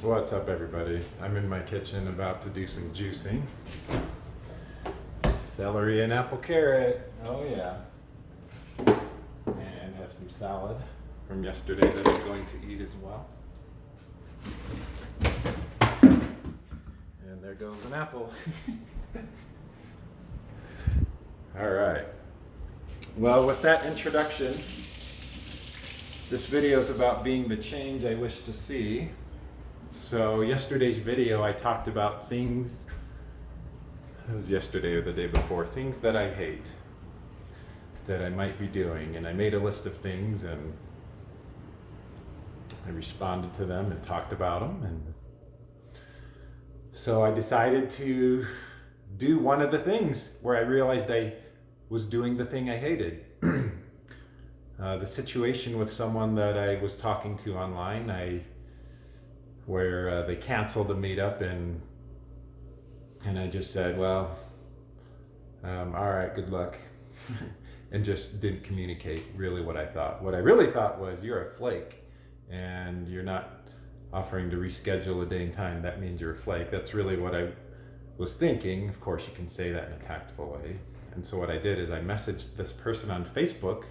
What's up, everybody? I'm in my kitchen about to do some juicing. Celery and apple carrot. Oh yeah. And have some salad from yesterday that I'm going to eat as well. And there goes an apple. All right. Well, with that introduction, this video is about being the change I wish to see. So yesterday's video, I talked about things, it was yesterday or the day before, things that I hate, that I might be doing. And I made a list of things and I responded to them and talked about them. And so I decided to do one of the things where I realized I was doing the thing I hated. The situation with someone that I was talking to online, where they canceled a meetup, and I just said, well, all right, good luck, and just didn't communicate really what I thought. What I really thought was, you're a flake, and you're not offering to reschedule a day and time. That means you're a flake. That's really what I was thinking. Of course, you can say that in a tactful way. And so what I did is I messaged this person on Facebook,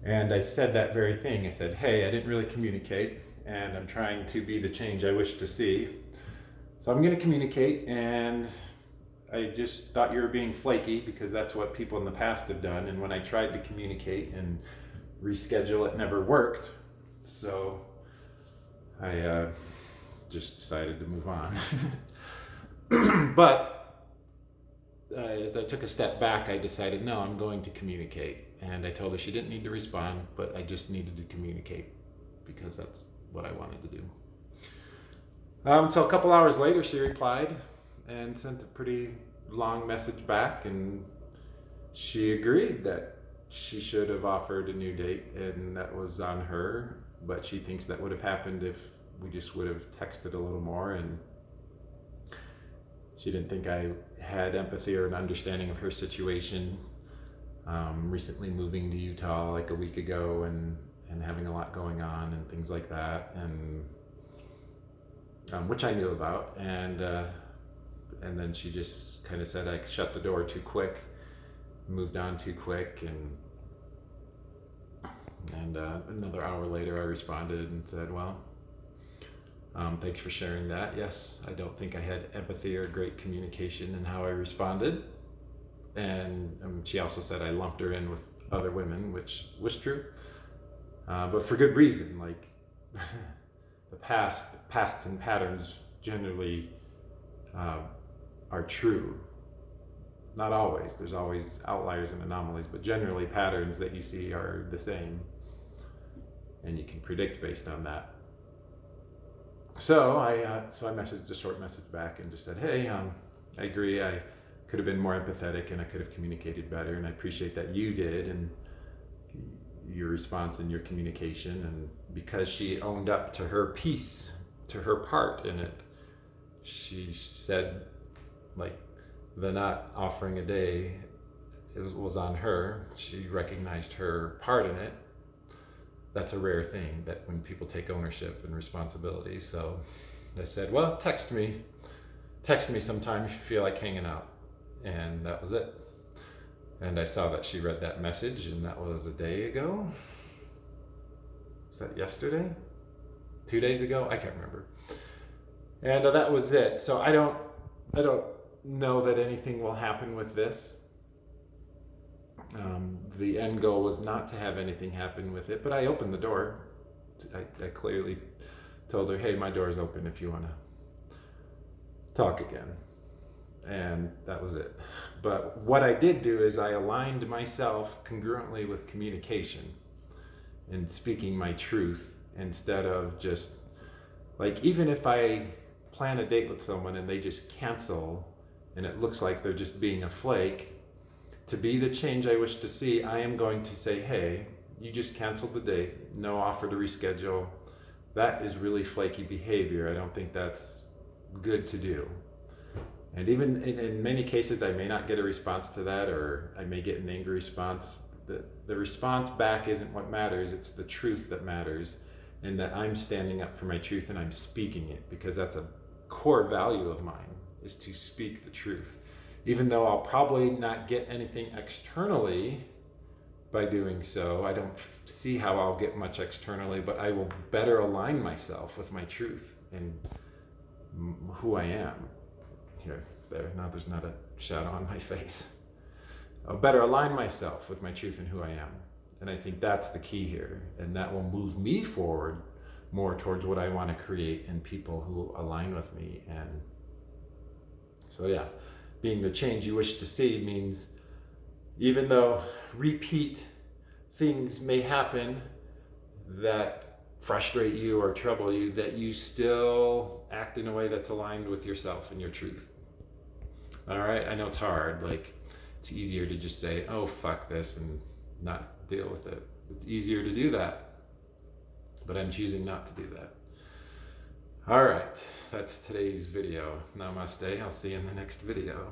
and I said that very thing. I said, hey, I didn't really communicate, and I'm trying to be the change I wish to see. So I'm going to communicate, and I just thought you were being flaky because that's what people in the past have done. And when I tried to communicate and reschedule, it never worked. So I just decided to move on. But as I took a step back, I decided, no, I'm going to communicate. And I told her she didn't need to respond, but I just needed to communicate because that's what I wanted to do. So a couple hours later, she replied and sent a pretty long message back, and she agreed that she should have offered a new date, and that was on her, but she thinks that would have happened if we just would have texted a little more, and she didn't think I had empathy or an understanding of her situation. Recently moving to Utah like a week ago, and having a lot going on and things like that, and which I knew about, and then she just kind of said I shut the door too quick, moved on too quick, and another hour later I responded and said, well, thanks for sharing that. Yes, I don't think I had empathy or great communication in how I responded. And she also said I lumped her in with other women, which was true, but for good reason. Like the pasts and patterns generally are true. Not always. There's always outliers and anomalies, but generally patterns that you see are the same, and you can predict based on that. So I messaged a short message back and just said, hey, I agree. I could have been more empathetic and I could have communicated better, and I appreciate that you did, and your response and your communication. And because she owned up to her piece, to her part in it, she said, like, the not offering a day, was on her. She recognized her part in it. That's a rare thing, that when people take ownership and responsibility. So I said, well, text me sometime if you feel like hanging out. And that was it. And I saw that she read that message, and that was a day ago. Was that yesterday? 2 days ago? I can't remember. And that was it. So I don't know that anything will happen with this. The end goal was not to have anything happen with it, but I opened the door. I clearly told her, hey, my door is open if you want to talk again. And that was it. But what I did do is I aligned myself congruently with communication and speaking my truth, instead of just, like, even if I plan a date with someone and they just cancel and it looks like they're just being a flake, to be the change I wish to see, I am going to say, hey, you just canceled the date, no offer to reschedule. That is really flaky behavior. I don't think that's good to do. And even in many cases, I may not get a response to that, or I may get an angry response. The response back isn't what matters, it's the truth that matters. and that I'm standing up for my truth and I'm speaking it, because that's a core value of mine, is to speak the truth. Even though I'll probably not get anything externally by doing so, I don't see how I'll get much externally, but I will better align myself with my truth and who I am. Here, there, now there's not a shadow on my face. I'll better align myself with my truth and who I am. And I think that's the key here. And that will move me forward more towards what I want to create in people who align with me. And so, yeah, being the change you wish to see means even though repeat things may happen that frustrate you or trouble you, that you still act in a way that's aligned with yourself and your truth. All right, I know it's hard. Like, it's easier to just say, oh, fuck this, and not deal with it. It's easier to do that, but I'm choosing not to do that. All right, that's today's video. Namaste. I'll see you in the next video.